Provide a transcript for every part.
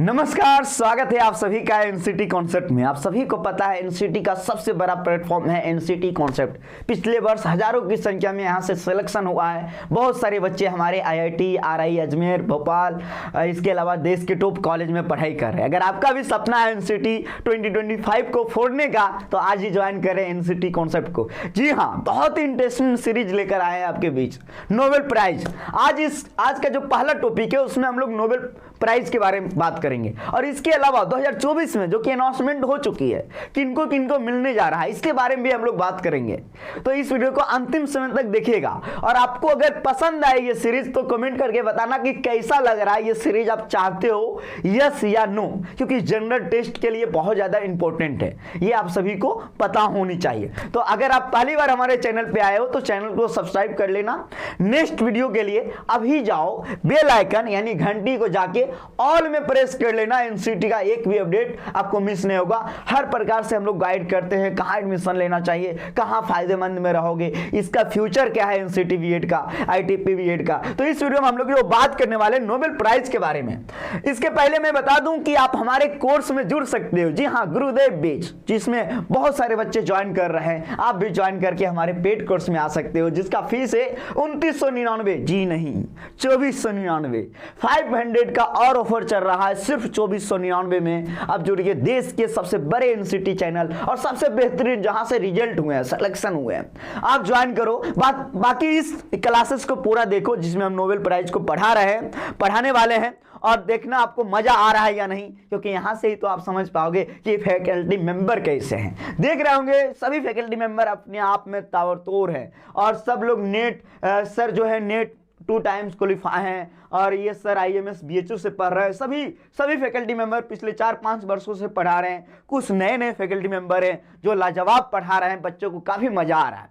नमस्कार, स्वागत है आप सभी का एनसीटी कॉन्सेप्ट में। आप सभी को पता है एनसीटी का सबसे बड़ा प्लेटफॉर्म है एनसीटी कॉन्सेप्ट। पिछले वर्ष हजारों की संख्या में यहाँ से सिलेक्शन हुआ है। बहुत सारे बच्चे हमारे आईआईटी, आरआई अजमेर, भोपाल, इसके अलावा देश के टॉप कॉलेज में पढ़ाई कर रहे हैं। अगर आपका भी सपना है एनसीटी 2025 को फोड़ने का, तो आज ही ज्वाइन करें एनसीटी कॉन्सेप्ट को। जी हाँ, बहुत ही इंटरेस्टिंग सीरीज लेकर आए हैं आपके बीच, नोबेल प्राइज। आज का जो पहला टॉपिक है उसमें हम लोग नोबेल प्राइज के बारे में बात करेंगे, और इसके अलावा 2024 में जो कि अनाउंसमेंट हो चुकी है किनको किनको मिलने जा रहा है, इसके बारे में भी हम लोग बात करेंगे। तो इस वीडियो को अंतिम समय तक देखिएगा, और आपको अगर पसंद आए ये सीरीज तो कमेंट करके बताना कि कैसा लग रहा है ये सीरीज। आप चाहते हो यस या नो, क्योंकि जनरल टेस्ट के लिए बहुत ज्यादा इंपॉर्टेंट है, ये आप सभी को पता होनी चाहिए। तो अगर आप पहली बार हमारे चैनल पे आए हो तो चैनल को सब्सक्राइब कर लेना। नेक्स्ट वीडियो के लिए अभी जाओ बेल आइकन यानी घंटी को जाके ऑल में प्रेस कर लेना। एनसीटी का एक भी अपडेट आपको मिस नहीं होगा। हर प्रकार से हम लोग गाइड करते हैं, कहां एडमिशन लेना चाहिए, कहां फायदेमंद में रहोगे, इसका फ्यूचर क्या है एनसीटी बीएड का, आईटीपी बीएड का। तो इस वीडियो में हम लोग जो बात करने वाले नोबेल प्राइज के बारे में। इसके पहले मैं बता दूं कि आप हमारे कोर्स में जुड़ सकते हो। जी हां, गुरुदेव बैच, जिसमें बहुत सारे बच्चे ज्वाइन कर रहे हैं। आप भी ज्वाइन करके हमारे पेड कोर्स में आ सकते हो, जिसका फीस है 2999। जी नहीं, 2499। 500 का और ऑफर चल रहा है सिर्फ 2499 में। अब जुड़िए देश के सबसे बड़े एनसीटी चैनल और सबसे बेहतरीन जहां से रिजल्ट हुए हैं, सिलेक्शन हुए हैं, आप ज्वाइन करो। बाकी इस क्लासेस को पूरा देखो जिसमें हम नोबेल प्राइज को पढ़ाने वाले हैं, और देखना आपको मजा आ रहा है या नहीं, क्योंकि यहां से ही तो आप समझ पाओगे कि फैकल्टी मेंबर कैसे हैं। देख रहे होंगे सभी फैकल्टी मेंबर अपने आप में ताबड़तोड़ है, और सब लोग नेट सर जो है नेट 2 टाइम्स क्वालिफाई हैं, और ये सर आईएमएस बीएचयू से पढ़ रहे हैं। सभी फैकल्टी मेंबर पिछले 4-5 वर्षों से पढ़ा रहे हैं। कुछ नए फैकल्टी मेंबर हैं जो लाजवाब पढ़ा रहे हैं, बच्चों को काफी मजा आ रहा है।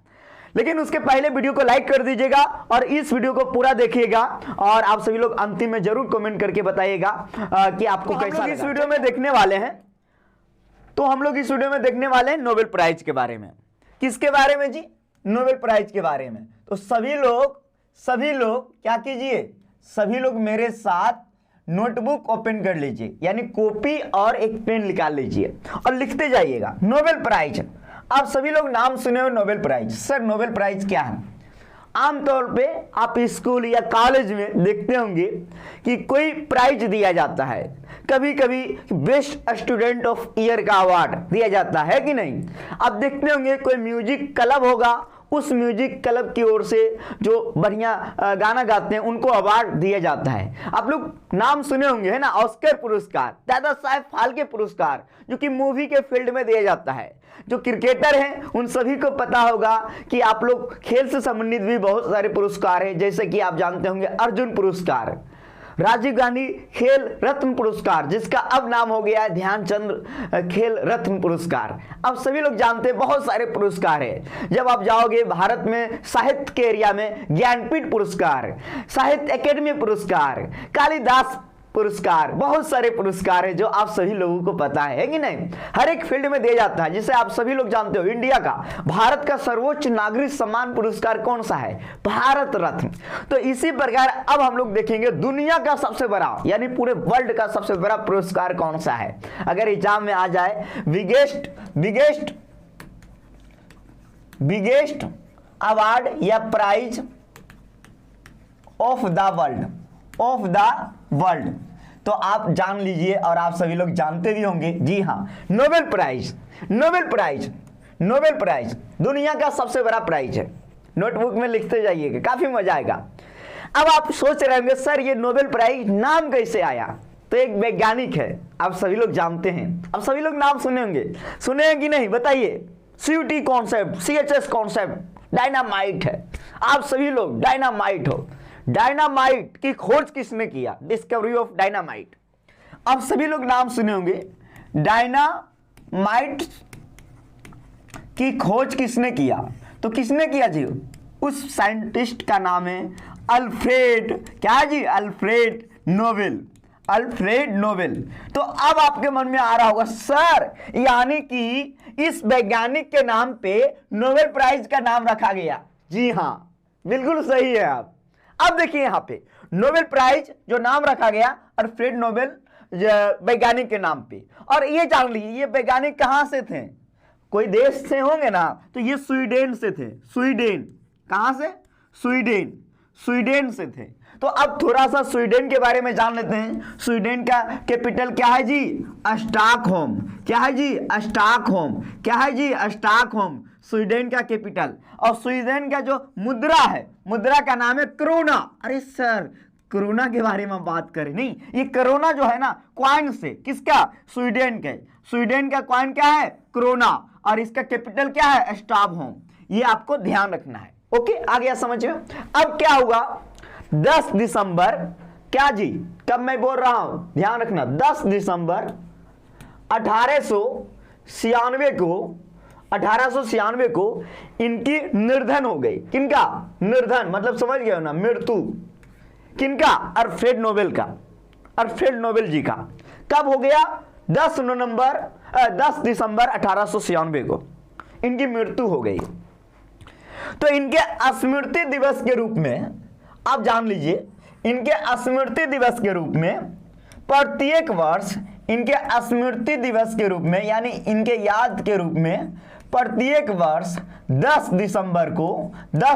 लेकिन उसके पहले वीडियो को लाइक कर दीजिएगा और इस वीडियो को पूरा देखिएगा, और आप सभी लोग अंतिम में जरूर कमेंट करके बताइएगा कि आपको कैसा लगा। इस वीडियो में देखने वाले हैं, तो हम लोग इस वीडियो में देखने वाले हैं नोबेल प्राइज के बारे में। किसके बारे में जी? नोबेल प्राइज के बारे में। तो सभी लोग क्या कीजिए, सभी लोग मेरे साथ नोटबुक ओपन कर लीजिए, यानी कॉपी और एक पेन निकाल लीजिए और लिखते जाइएगा नोबेल प्राइज। आप सभी लोग नाम सुने हो Nobel prize. Sir Nobel prize क्या है? आमतौर पे आप स्कूल या कॉलेज में देखते होंगे कि कोई प्राइज दिया जाता है। कभी कभी बेस्ट स्टूडेंट ऑफ ईयर का अवार्ड दिया जाता है कि नहीं? आप देखते होंगे कोई म्यूजिक क्लब होगा, उस म्यूजिक क्लब की ओर से जो बढ़िया गाना गाते हैं उनको अवार्ड दिया जाता है। आप लोग नाम सुने होंगे, है ना, ऑस्कर पुरस्कार, दादा साहेब फाल्के पुरस्कार, जो कि मूवी के फील्ड में दिया जाता है। जो क्रिकेटर हैं उन सभी को पता होगा कि आप लोग खेल से संबंधित भी बहुत सारे पुरस्कार हैं, जैसे कि आप जानते होंगे अर्जुन पुरस्कार, राजीव गांधी खेल रत्न पुरस्कार, जिसका अब नाम हो गया है ध्यानचंद खेल रत्न पुरस्कार। अब सभी लोग जानते हैं बहुत सारे पुरस्कार है। जब आप जाओगे भारत में साहित्य के एरिया में ज्ञानपीठ पुरस्कार, साहित्य अकेडमी पुरस्कार, कालिदास पुरस्कार, बहुत सारे पुरस्कार है जो आप सभी लोगों को पता है कि नहीं? हर एक फील्ड में दिया जाता है। जिसे आप सभी लोग जानते हो इंडिया का, भारत का सर्वोच्च नागरिक सम्मान पुरस्कार कौन सा है? भारत रत्न। तो इसी प्रकार अब हम लोग देखेंगे दुनिया का सबसे बड़ा, यानी पूरे वर्ल्ड का सबसे बड़ा पुरस्कार कौन सा है। अगर एग्जाम में आ जाए बिगेस्ट अवार्ड या प्राइज ऑफ द वर्ल्ड, तो आप जान लीजिए, और आप सभी लोग जानते भी होंगे। जी हाँ, नोबेल प्राइज दुनिया का सबसे बड़ा प्राइज है। नोटबुक में लिखते जाइएगा, काफी मजा आएगा। अब आप सोच रहे होंगे सर ये नोबेल प्राइज नाम कैसे आया? तो एक वैज्ञानिक है, आप सभी लोग जानते हैं, आप सभी लोग नाम सुने हैं कि नहीं बताइए? CUT concept, CHS concept, dynamite है। आप सभी लोग डायनामाइट हो। डायनामाइट की खोज किसने किया? Discovery of dynamite. अब सभी लोग नाम सुने होंगे। डायनामाइट की खोज किसने किया? तो किसने किया जी? उस साइंटिस्ट का नाम है अल्फ्रेड, क्या जी? Alfred Nobel. तो अब आपके मन में आ रहा होगा सर यानी कि इस वैज्ञानिक के नाम पे नोबेल प्राइज का नाम रखा गया। जी हां, बिल्कुल सही है। आप अब देखिए यहां पे नोबेल प्राइज जो नाम रखा गया अल्फ्रेड नोबेल वैज्ञानिक के नाम पे। और ये जान लीजिए ये वैज्ञानिक कहाँ से थे, कोई देश से होंगे ना, तो ये स्वीडन से थे। स्वीडन, कहाँ से? स्वीडन, स्वीडन से थे। तो अब थोड़ा सा स्वीडन के बारे में जान लेते हैं। स्वीडन का कैपिटल क्या है जी? स्टॉकहोम। क्या है जी? स्टॉकहोम। क्या है जी? स्टॉकहोम, स्वीडन का कैपिटल। और स्वीडन का जो मुद्रा है, मुद्रा का नाम है क्रोना। अरे सर, कोरोना के बारे में बात करें, नहीं, ये कोरोना जो है ना क्वाइन से, किसका? स्वीडन के। स्वीडन का क्वाइन क्या है? कोरोना। और इसका कैपिटल क्या है? स्टॉकहोम। ये आपको ध्यान रखना है। ओके, आ गया समझ में? अब क्या हुआ? 10 दिसंबर, क्या जी, कब मैं बोल रहा हूं, ध्यान रखना, 10 दिसंबर 1896 को इनकी निर्धन हो गई। किनका निर्धन? मतलब समझ गए हो ना, मृत्यु। किनका? अल्फ्रेड नोबेल का, अल्फ्रेड नोबेल जी का। कब हो गया? 10 दिसंबर 1896 को इनकी मृत्यु हो गई। तो इनके स्मृति दिवस के रूप में, आप जान लीजिए, इनके स्मृति दिवस के रूप में प्रत्येक वर्ष, इनके स्मृति दिवस के रूप में, यानी इनके याद के रूप में प्रत्येक वर्ष 10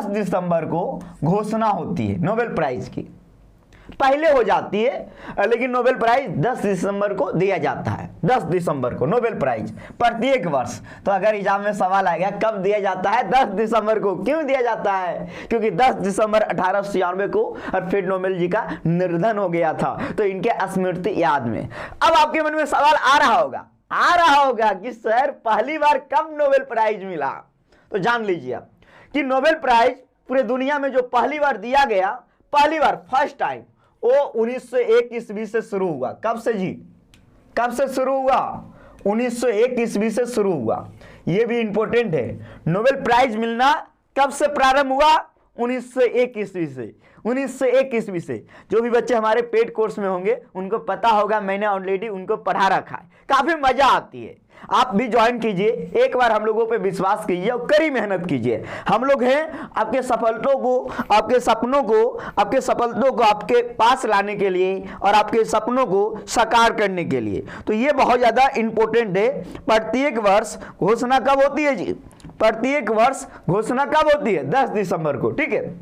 दिसंबर को घोषणा होती है नोबेल प्राइज की। पहले हो जाती है, लेकिन नोबेल प्राइज 10 दिसंबर को दिया जाता है। 10 दिसंबर को नोबेल प्राइज प्रत्येक वर्ष। तो अगर एग्जाम में सवाल आएगा कब दिया जाता है? 10 दिसंबर को। क्यों दिया जाता है? क्योंकि 10 दिसंबर 1896 को अल्फ्रेड नोबेल जी का निर्धन हो गया था, तो इनके स्मृति याद में। अब आपके मन में सवाल आ रहा होगा कि सर पहली बार कब नोबेल प्राइज मिला? तो जान लीजिए आप कि नोबेल प्राइज पूरे दुनिया में जो पहली बार दिया गया, पहली बार, फर्स्ट टाइम, वो 1901 ईस्वी से शुरू हुआ। कब से जी? कब से शुरू हुआ? 1901 ईस्वी से शुरू हुआ। ये भी इंपॉर्टेंट है। नोबेल प्राइज मिलना कब से प्रारंभ हुआ? 1901 ईस्वी से। 1901 ईस्वी से। जो भी बच्चे हमारे पेड कोर्स में होंगे उनको पता होगा, मैंने ऑलरेडी उनको पढ़ा रखा है। काफी मजा आती है, आप भी ज्वाइन कीजिए। एक बार हम लोगों पे विश्वास कीजिए और कड़ी मेहनत कीजिए। हम लोग हैं आपके सफलतों को, आपके सपनों को आपके पास लाने के लिए और आपके सपनों को साकार करने के लिए। तो ये बहुत ज्यादा इंपॉर्टेंट है। प्रत्येक वर्ष घोषणा कब होती है जी? प्रत्येक वर्ष घोषणा कब होती है? 10 दिसंबर को। ठीक है,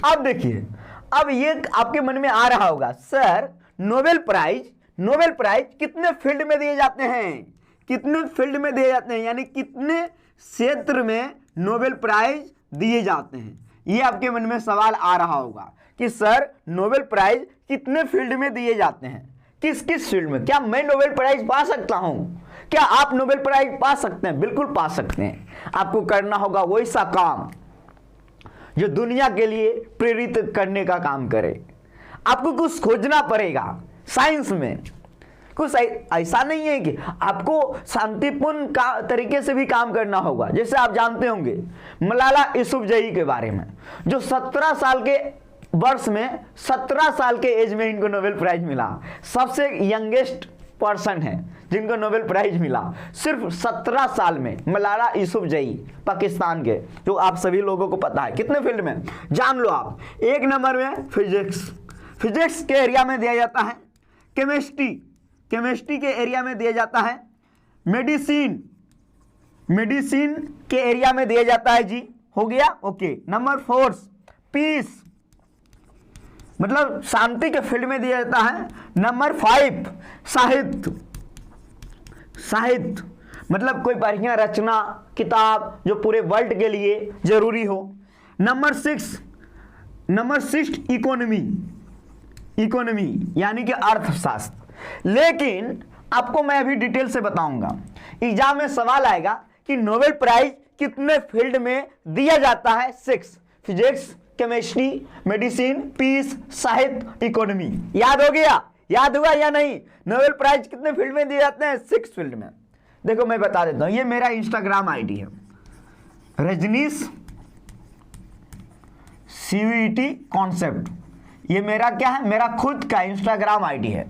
अब देखिए, अब ये आपके मन में आ रहा होगा, सर नोबेल प्राइज कितने फील्ड में दिए जाते हैं? कितने फील्ड में दिए जाते हैं, यानी कितने क्षेत्र में नोबेल प्राइज दिए जाते हैं? ये आपके मन में सवाल आ रहा होगा कि सर नोबेल प्राइज कितने फील्ड में दिए जाते हैं, किस किस फील्ड में? क्या मैं नोबेल प्राइज पा सकता हूं? क्या आप नोबेल प्राइज पा सकते हैं? बिल्कुल पा सकते हैं। आपको करना होगा वैसा काम जो दुनिया के लिए प्रेरित करने का काम करे। आपको कुछ खोजना पड़ेगा साइंस में। कुछ ऐसा नहीं है कि आपको शांतिपूर्ण तरीके से भी काम करना होगा। जैसे आप जानते होंगे मलाला यूसुफजई के बारे में, जो 17 साल के वर्ष में, 17 साल के एज में इनको नोबेल प्राइज मिला। सबसे यंगेस्ट पर्सन है जिनको नोबेल प्राइज मिला, सिर्फ 17 साल में। मलाला यूसुफजई, पाकिस्तान के, जो आप सभी लोगों को पता है। कितने फील्ड में जान लो आप। 1 नंबर में फिजिक्स के एरिया में दिया जाता है। केमिस्ट्री के एरिया में दिया जाता है। मेडिसिन के एरिया में दिया जाता है जी। हो गया, ओके। नंबर 4 पीस, मतलब शांति के फील्ड में दिया जाता है। नंबर 5 साहित्य, मतलब कोई बढ़िया रचना, किताब जो पूरे वर्ल्ड के लिए जरूरी हो। नंबर 6 इकोनॉमी, यानी कि अर्थशास्त्र। लेकिन आपको मैं अभी डिटेल से बताऊंगा। एग्जाम में सवाल आएगा कि नोबेल प्राइज कितने फील्ड में दिया जाता है? 6, फिजिक्स, केमिस्ट्री, मेडिसिन, पीस, साहित्य, इकोनॉमी। याद हो गया? याद हुआ या नहीं? नोबेल प्राइज कितने फील्ड में दिए जाते हैं? 6 फील्ड में। देखो मैं बता देता हूं, ये मेरा इंस्टाग्राम आईडी है, रजनीश CVT कॉन्सेप्ट। ये मेरा क्या है? मेरा खुद का इंस्टाग्राम आईडी है।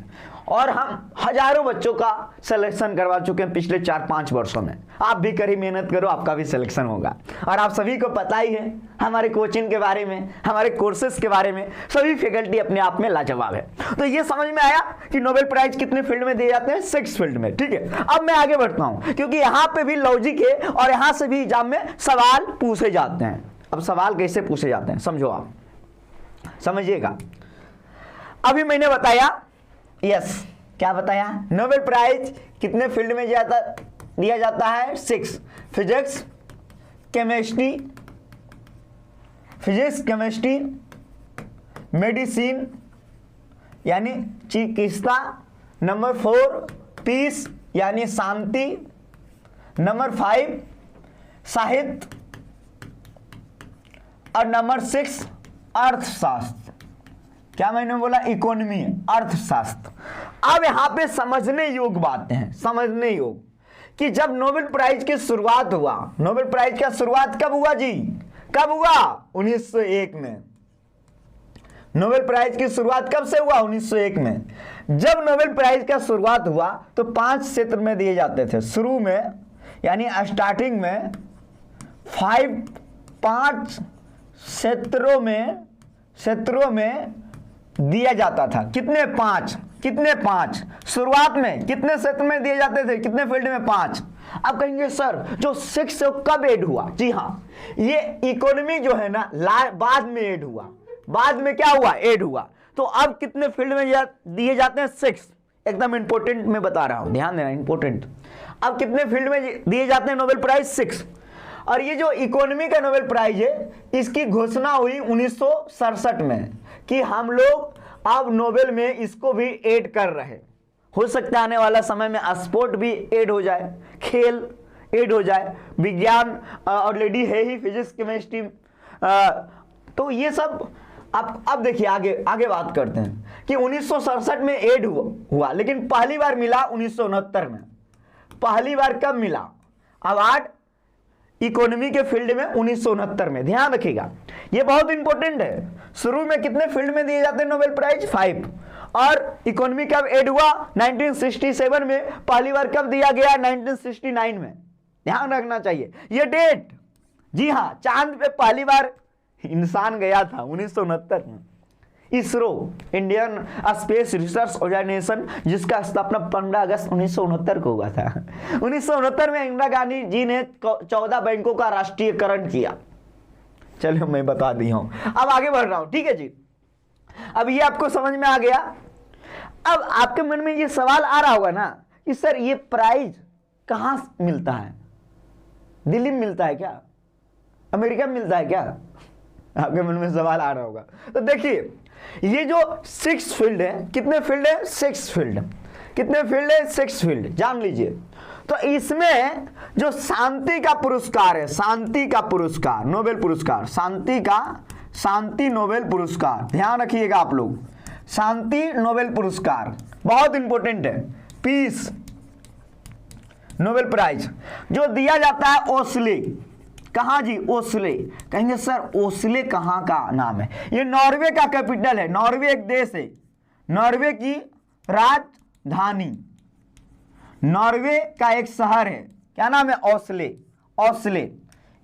और हम हजारों बच्चों का सिलेक्शन करवा चुके हैं पिछले 4-5 वर्षों में। आप भी कड़ी मेहनत करो, आपका भी सिलेक्शन होगा। और आप सभी को पता ही है हमारे कोचिंग के बारे में, हमारे कोर्सेज के बारे में, सभी फैकल्टी अपने आप में लाजवाब है। तो ये समझ में आया कि नोबेल प्राइज कितने फील्ड में दिए जाते हैं, 6 फील्ड में। ठीक है, अब मैं आगे बढ़ता हूं क्योंकि यहां पे भी लॉजिक है और यहां से भी एग्जाम में सवाल पूछे जाते हैं। अब सवाल कैसे पूछे जाते हैं समझो, आप समझिएगा। अभी मैंने बताया, यस क्या बताया, नोबेल प्राइज कितने फील्ड में दिया जाता है, 6। फिजिक्स, केमिस्ट्री, मेडिसिन यानी चिकित्सा, नंबर 4 पीस यानी शांति, नंबर 5 साहित्य और नंबर 6 अर्थशास्त्र। क्या मैंने बोला, इकोनॉमी, अर्थशास्त्र। अब यहां पे समझने योग्य बातें हैं, समझने योग्य कि जब नोबेल प्राइज की शुरुआत हुआ, नोबेल प्राइज का शुरुआत कब हुआ जी, कब हुआ, 1901 में। नोबेल प्राइज की शुरुआत कब से हुआ, 1901 में। जब नोबेल प्राइज का शुरुआत हुआ तो 5 क्षेत्र में दिए जाते थे शुरू में, यानी स्टार्टिंग में 5 क्षेत्रों में दिया जाता था। कितने, 5 शुरुआत में कितने क्षेत्र में दिए जाते थे, कितने फील्ड में, 5। अब कहेंगे सर जो 6 से कब ऐड हुआ, जी हाँ, ये इकोनॉमी जो है ना बाद में ऐड हुआ, बाद में क्या हुआ, ऐड हुआ। तो अब कितने फील्ड में दिए जाते हैं, 6। एकदम इंपॉर्टेंट मैं बता रहा हूं, ध्यान देना, इंपॉर्टेंट। अब कितने फील्ड में दिए जाते हैं नोबेल प्राइज, 6। और ये जो इकोनॉमी का नोबेल प्राइज है, इसकी घोषणा हुई 1967 में कि हम लोग अब नोबेल में इसको भी ऐड कर रहे। हो सकता है आने वाला समय में स्पोर्ट भी ऐड हो जाए, खेल ऐड हो जाए, विज्ञान ऑलरेडी है ही, फिजिक्स, केमिस्ट्री। तो ये सब अब देखिए आगे बात करते हैं कि 1967 में ऐड हुआ, लेकिन पहली बार मिला 1969 में। पहली बार कब मिला अवार्ड इकोनॉमी के फील्ड में, 1969 में। ध्यान रखिएगा, ये बहुत इंपॉर्टेंट है। शुरू में कितने फील्ड में दिए जाते हैं नोबेल प्राइज, 5। और इकोनॉमी कब ऐड हुआ, 1967 में। पहली बार कब दिया गया, 1969 में। ध्यान रखना चाहिए ये डेट। जी हाँ, चांद पे पहली बार इंसान गया था 1969 में। ISRO, Indian space research organisation, जिसका स्थापना 15 अगस्त 1969 को हुआ था। 1969 में इंदिरा गांधी जी ने 14 बैंकों का राष्ट्रीयकरण किया। चलो मैं बता दी हूं, अब आगे बढ़ रहा हूं, ठीक है जी। अब ये आपको समझ में आ गया। अब आपके मन में ये सवाल आ रहा होगा ना कि सर ये प्राइज कहां मिलता है, दिल्ली में मिलता है क्या, अमेरिका में मिलता है क्या, आपके मन में सवाल आ रहा होगा। तो देखिए ये जो 6 फील्ड है, कितने फील्ड है, 6 फील्ड। कितने फील्ड है, 6 फील्ड, जान लीजिए। तो इसमें जो शांति का पुरस्कार है, शांति का पुरस्कार, नोबेल पुरस्कार, शांति नोबेल पुरस्कार, ध्यान रखिएगा आप लोग, शांति नोबेल पुरस्कार बहुत इंपॉर्टेंट है। पीस नोबेल प्राइज जो दिया जाता है ओस्ले, कहां जी, ओस्ले। कहेंगे सर ओस्ले कहां का नाम है, ये नॉर्वे का कैपिटल है। नॉर्वे एक देश है, नॉर्वे की राजधानी, नॉर्वे का एक शहर है, क्या नाम है, ओस्ले। ओस्ले,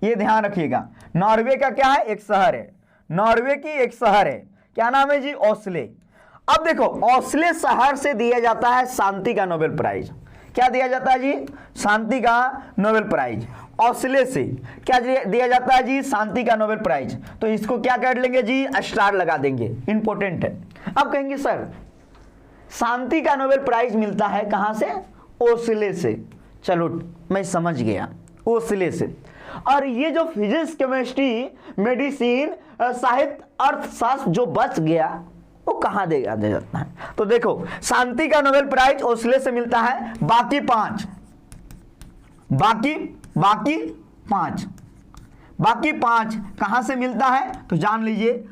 ये ध्यान रखिएगा, नॉर्वे का क्या है, एक शहर है, नॉर्वे की एक शहर है, क्या नाम है जी, ओस्ले। अब देखो ओस्ले शहर से दिया जाता है शांति का नोबेल प्राइज। क्या दिया जाता है जी, शांति का नोबेल प्राइज। ओस्ले से क्या दिया जाता है जी, शांति का नोबेल प्राइज। तो इसको क्या कर लेंगे जी, स्टार लगा देंगे, इंपॉर्टेंट है। अब कहेंगे सर शांति का नोबेल प्राइज मिलता है कहां से, ओस्ले से। चलो मैं समझ गया, ओस्ले से। और ये जो फिजिक्स, केमिस्ट्री, मेडिसिन, साहित्य, अर्थशास्त्र जो बच गया वो कहां दे जाता है। तो देखो शांति का नोबेल प्राइज ओस्ले से मिलता है। बाकी पांच कहां से मिलता है, तो जान लीजिए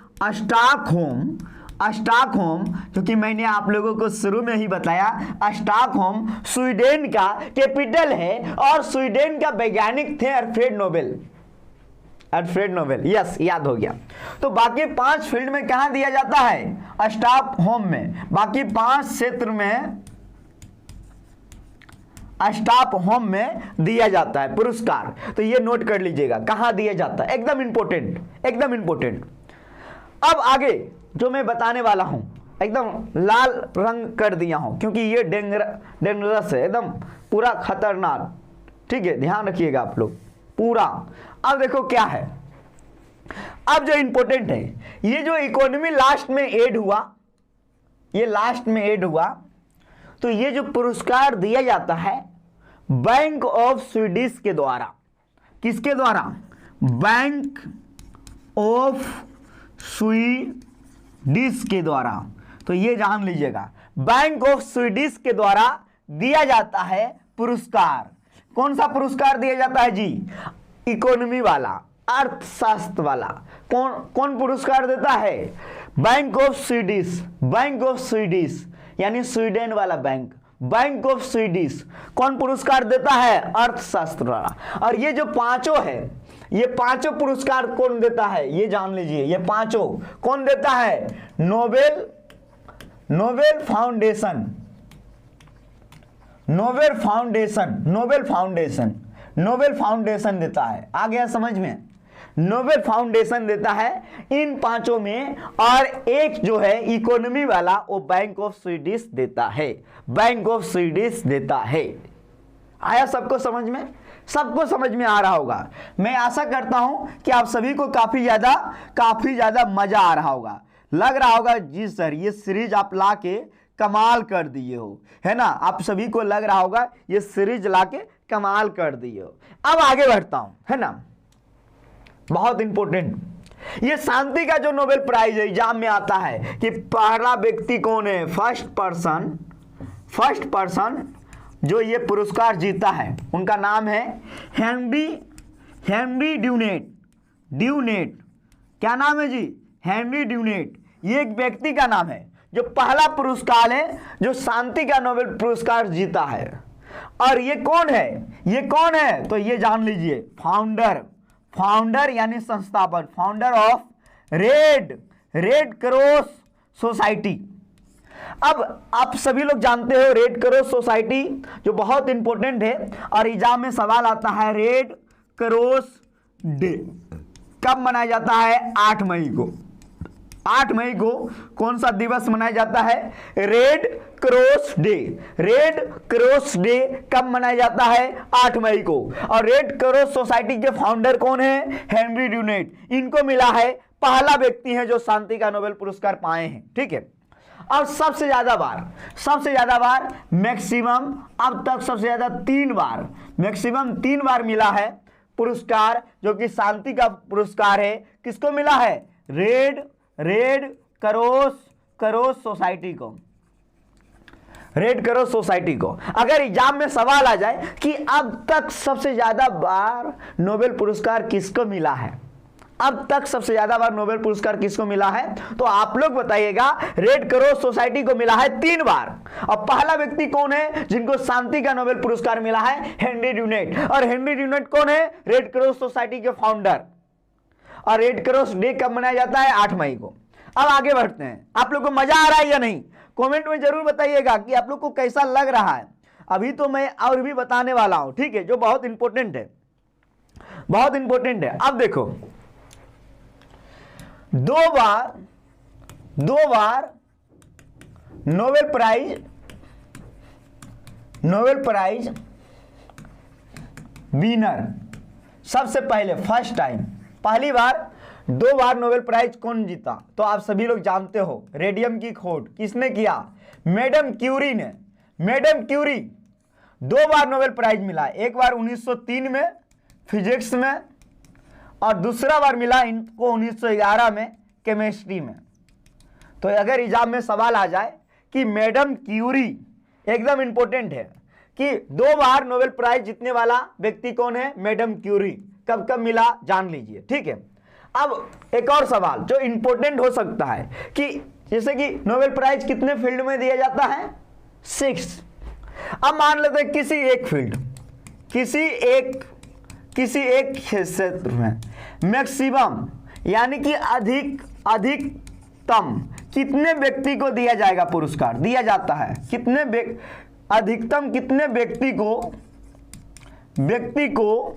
स्टॉकहोम, क्योंकि मैंने आप लोगों को शुरू में ही बताया, स्टॉकहोम स्वीडन का कैपिटल है और स्वीडन का वैज्ञानिक थे Alfred Nobel. Alfred Nobel, yes याद हो गया। तो बाकी 5 फील्ड में कहां दिया जाता है? स्टॉकहोम में। बाकी 5 क्षेत्र में स्टॉकहोम में दिया जाता है पुरस्कार। तो ये नोट कर लीजिएगा कहां दिया जाता है, एकदम इंपॉर्टेंट, एकदम इंपॉर्टेंट। अब आगे जो मैं बताने वाला हूं एकदम लाल रंग कर दिया हूं क्योंकि ये डेंजरस है, एकदम पूरा खतरनाक, ठीक है, ध्यान रखिएगा आप लोग पूरा। अब देखो क्या है, अब जो इंपॉर्टेंट है, ये जो इकोनॉमी लास्ट में ऐड हुआ, ये लास्ट में ऐड हुआ, तो ये जो पुरस्कार दिया जाता है बैंक ऑफ स्वीडिश के द्वारा। किसके द्वारा? बैंक ऑफ स्वीडिश के द्वारा। तो ये जान लीजिएगा, बैंक ऑफ स्वीडिश के द्वारा दिया जाता है पुरस्कार। कौन सा पुरस्कार दिया जाता है जी? इकोनॉमी वाला, अर्थशास्त्र वाला। कौन पुरस्कार देता है? Bank of Swedish. Bank of Swedish यानी स्वीडन वाला बैंक, बैंक ऑफ स्वीडिश कौन पुरस्कार देता है? अर्थशास्त्र वाला। और ये जो पांचों है, ये पांचों पुरस्कार कौन देता है? ये जान लीजिए, ये पांचों कौन देता है? Nobel foundation. नोबेल फाउंडेशन देता है। आ गया समझ में? नोबेल फाउंडेशन देता है इन पांचों में, और एक जो है इकोनॉमी वाला वो बैंक ऑफ स्वीडिश देता है, बैंक ऑफ स्वीडिश देता है। आया सबको समझ में? सबको समझ में आ रहा होगा। मैं आशा करता हूं कि आप सभी को काफी ज्यादा मजा आ रहा होगा। लग रहा होगा जी सर ये सीरीज आप ला के कमाल कर दिए हो, है ना? आप सभी को लग रहा होगा ये सीरीज ला के कमाल कर दिए हो। अब आगे बढ़ता हूं, है ना? बहुत इंपॉर्टेंट, ये शांति का जो नोबेल प्राइज है एग्जाम में आता है कि पहला व्यक्ति कौन है? फर्स्ट पर्सन जो ये पुरस्कार जीता है उनका नाम है हेनरी ड्यूनेट। क्या नाम है जी? Henry Dunant. ये एक व्यक्ति का नाम है जो पहला पुरस्कार है जो शांति का नोबेल पुरस्कार जीता है। और ये कौन है? तो ये जान लीजिए, फाउंडर यानी संस्थापक, founder of red cross society. अब आप सभी लोग जानते हो रेड क्रॉस सोसाइटी जो बहुत इंपॉर्टेंट है, और एग्जाम में सवाल आता है रेड क्रॉस डे कब मनाया जाता है? 8 मई को। 8 मई को कौन सा दिवस मनाया जाता है? Red cross day. Red cross day कब मनाया जाता है? 8 मई को। और रेड क्रॉस सोसाइटी के फाउंडर कौन है? Henry Dunant. इनको मिला है, पहला व्यक्ति है जो शांति का नोबेल पुरस्कार पाए हैं, ठीक है। और सबसे ज्यादा बार मैक्सिमम अब तक सबसे ज्यादा 3 बार, मैक्सिमम 3 बार मिला है पुरस्कार जो कि शांति का पुरस्कार है। किसको मिला है? रेड क्रॉस सोसाइटी को। रेड क्रॉस सोसाइटी को। अगर एग्जाम में सवाल आ जाए कि अब तक सबसे ज्यादा बार नोबेल पुरस्कार किसको मिला है, अब तक सबसे ज्यादा बार नोबेल पुरस्कार किसको मिला है, तो आप लोग बताइएगा। रेड क्रॉस सोसाइटी को मिला है 3 बार। और पहला व्यक्ति कौन है जिनको शांति का नोबेल पुरस्कार मिला है? Henry Dunant. और हेनरी ड्यूनेट कौन है? रेड क्रॉस सोसाइटी के फाउंडर। और रेड क्रॉस डे कब मनाया जाता है? 8 मई को। अब आगे बढ़ते हैं। आप लोग को मजा आ रहा है या नहीं? कमेंट में जरूर बताइएगा कि आप लोग को कैसा लग रहा है। अभी तो मैं और भी बताने वाला हूं, ठीक है, जो बहुत इंपॉर्टेंट है, बहुत इंपॉर्टेंट है। अब देखो, दो बार नोबेल प्राइज विनर, सबसे पहले फर्स्ट टाइम, पहली बार 2 बार नोबेल प्राइज कौन जीता? तो आप सभी लोग जानते हो, रेडियम की खोज किसने किया? मैडम क्यूरी ने। मैडम क्यूरी 2 बार नोबेल प्राइज मिला, एक बार 1903 में फिजिक्स में, और दूसरा बार मिला इनको 1911 में केमिस्ट्री में। तो अगर एग्जाम में सवाल आ जाए कि मैडम क्यूरी, एकदम इंपॉर्टेंट है कि 2 बार नोबेल प्राइज जीतने वाला व्यक्ति कौन है? Madam Curie. कब कब मिला जान लीजिए, ठीक है। अब एक और सवाल जो इंपॉर्टेंट हो सकता है कि जैसे कि नोबेल प्राइज कितने फील्ड में दिया जाता है? 6। अब मान लेते हैं किसी एक फील्ड, किसी एक क्षेत्र में, मैक्सिमम यानी कि अधिकतम कितने व्यक्ति को दिया जाएगा पुरस्कार, दिया जाता है अधिकतम कितने व्यक्ति को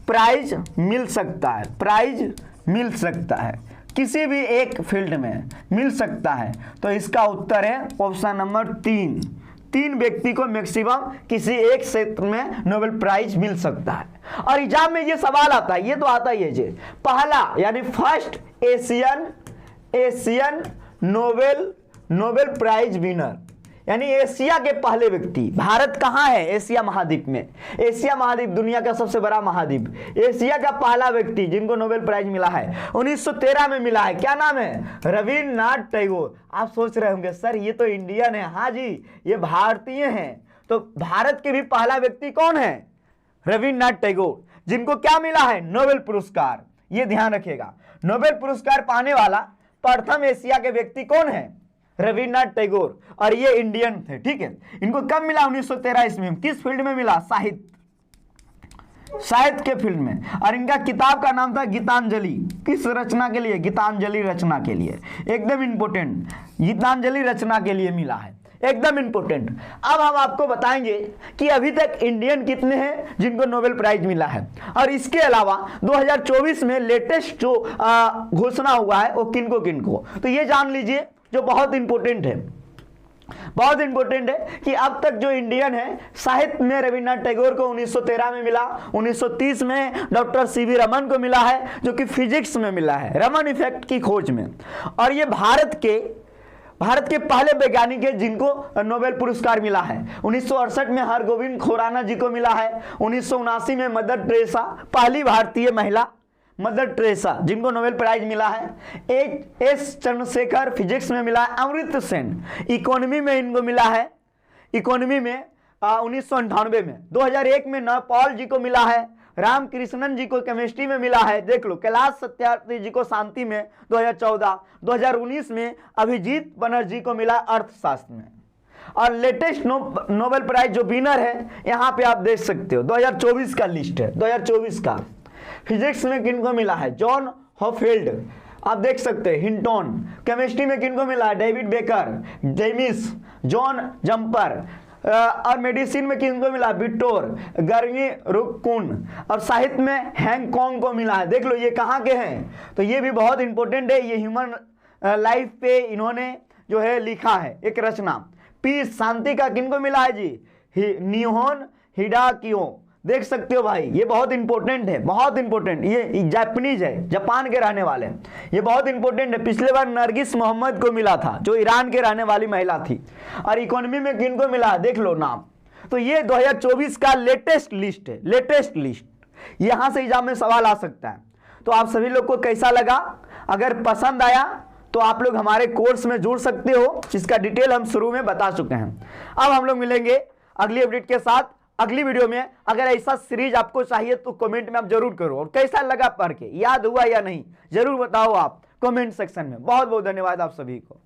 प्राइज मिल सकता है, प्राइज मिल सकता है किसी भी एक फील्ड में मिल सकता है। तो इसका उत्तर है ऑप्शन नंबर 3, 3 व्यक्ति को मैक्सिमम किसी एक क्षेत्र में नोबेल प्राइज मिल सकता है। और एग्जाम में ये सवाल आता है, ये तो आता ही है जी, पहला यानी first Asian Nobel prize winner, यानी एशिया के पहले व्यक्ति। भारत कहाँ है? एशिया महाद्वीप में। एशिया महाद्वीप दुनिया का सबसे बड़ा महाद्वीप। एशिया का पहला व्यक्ति जिनको नोबेल प्राइज मिला है 1913 में मिला है। क्या नाम है? रविन्द्रनाथ टैगोर। आप सोच रहे होंगे सर ये तो इंडियन है। हाँ जी, ये भारतीय हैं। तो भारत के भी पहला व्यक्ति कौन है? रविन्द्रनाथ टैगोर, जिनको क्या मिला है? नोबेल पुरस्कार। ये ध्यान रखिएगा, नोबेल पुरस्कार पाने वाला प्रथम एशिया के व्यक्ति कौन है? रविन्द्रनाथ टैगोर। और ये इंडियन थे, ठीक है। इनको कब मिला? 1913 ईस्वी में। किस फील्ड में मिला? साहित्य के फील्ड में। और इनका किताब का नाम था गीतांजलि। किस रचना के लिए? गीतांजलि रचना के लिए। एकदम इंपोर्टेंट, गीतांजलि रचना के लिए मिला है, एकदम इंपोर्टेंट। अब हम आपको बताएंगे कि अभी तक इंडियन कितने हैं जिनको नोबेल प्राइज मिला है, और इसके अलावा 2024 में लेटेस्ट जो घोषणा हुआ है वो किनको किनको। तो ये जान लीजिए जो बहुत इंपॉर्टेंट है, बहुत इंपॉर्टेंट है कि अब तक जो इंडियन है साहित्य में रविन्द्रनाथ टैगोर को 1913 में मिला, 1930 में डॉक्टर सीवी रमन को मिला है जो कि फिजिक्स में मिला है, रमन इफेक्ट की खोज में। और ये भारत के पहले वैज्ञानिक है जिनको नोबेल पुरस्कार मिला है। 1968 में हरगोविंद खुराना जी को मिला है। 1979 में मदर टेरेसा, पहली भारतीय महिला मदर टेरेसा जिनको नोबेल प्राइज मिला है। एस चंद्रशेखर फिजिक्स में मिला है। अमृत सेन इकोनॉमी में इनको मिला है, इकोनॉमी में 1998 में। 2001 में नौपाल जी को मिला है। रामकृष्णन जी को केमिस्ट्री में मिला है, देख लो। कैलाश सत्यार्थी जी को शांति में 2014। 2019 में अभिजीत बनर्जी को मिला अर्थशास्त्र में। और लेटेस्ट नोबेल प्राइज जो विनर है यहाँ पे आप देख सकते हो, 2024 का लिस्ट है। 2024 का फिजिक्स में किनको मिला है? जॉन हॉफील्ड, आप देख सकते हैं, हिंटन। केमिस्ट्री में किनको मिला है? David Baker, Demis, John Jumper. और मेडिसिन में किनको मिला? Victor Gary Ruvkun. और साहित्य में हैंगकॉन्ग को मिला है। देख लो ये कहाँ के हैं, तो ये भी बहुत इंपॉर्टेंट है। ये ह्यूमन लाइफ पे इन्होंने जो है लिखा है एक रचना। पीस शांति का किनको मिला है जी? निहोन हिडाकियो, देख सकते हो भाई, ये बहुत इंपॉर्टेंट है, बहुत इंपॉर्टेंट। ये जापानीज है, जापान के रहने वाले, ये बहुत इंपॉर्टेंट है। पिछले बार नरगिस मोहम्मद को मिला था जो ईरान के रहने वाली महिला थी। और इकोनॉमी में किनको मिला? देख लो नाम। तो ये 2024 का लेटेस्ट लिस्ट है, लेटेस्ट लिस्ट। यहां से एग्जाम में सवाल आ सकता है। तो आप सभी लोग को कैसा लगा? अगर पसंद आया तो आप लोग हमारे कोर्स में जुड़ सकते हो, जिसका डिटेल हम शुरू में बता चुके हैं। अब हम लोग मिलेंगे अगली अपडेट के साथ अगली वीडियो में। अगर ऐसा सीरीज आपको चाहिए तो कमेंट में आप जरूर करो, और कैसा लगा पढ़ के, याद हुआ या नहीं जरूर बताओ आप कमेंट सेक्शन में। बहुत बहुत धन्यवाद आप सभी को।